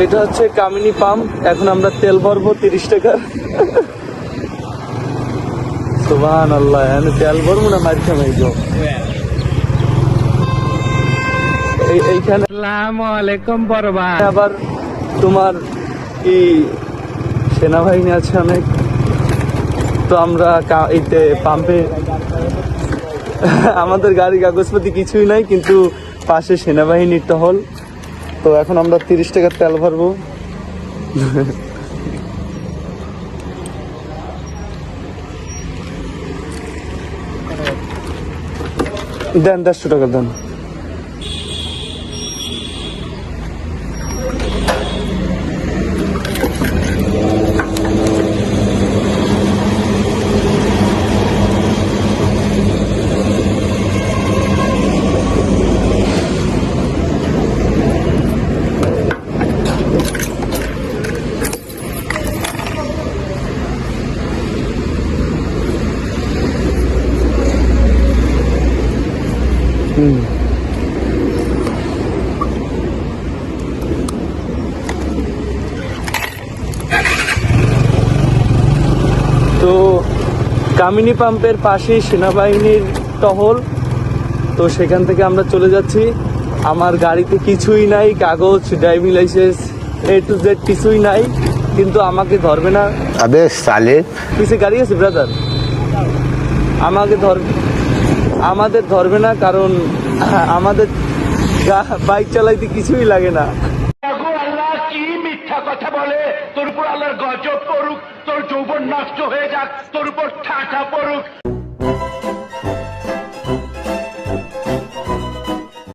এটা হচ্ছে কামিনী পাম্প। এখন আমরা তেল ভরবো 30 টাকা। সুবহানাল্লাহ, এখানে তেল ভরবো না মার খামাই গো। এইখানে আসসালামু আলাইকুম বড় ভাই। আবার তোমার কি সেনাবাহিনী আছে অনেক, তো আমরা এইতে পাম্পে আমাদের গাড়ি কাগজপাতি কিছুই নাই, কিন্তু পাশে সেনাবাহিনীর টহল। তো এখন আমরা 30 টাকার তেল ভরবো। দেন 150 টাকা দেন। তো কামিনী পাম্পের পাশেই সেনাবাহিনীর টহল। তো সেখান থেকে আমরা চলে যাচ্ছি। আমার গাড়িতে কিছুই নাই, কাগজ, driving licence, A to Z কিছুই নাই, কিন্তু আমাকে ধরবে না। আবে সালে পিছে গাড়ি আছে ব্রাদার, আমাদের ধরবে না, কারণ আমাদের বাইক চালাইতে কিছুই লাগে না। আল্লাহ কি মিথ্যা কথা বলে, তোর উপর আল্লাহর গজব পড়ুক, তোর যৌবন নষ্ট হয়ে যাক, তোর উপর ঠাটা পড়ুক।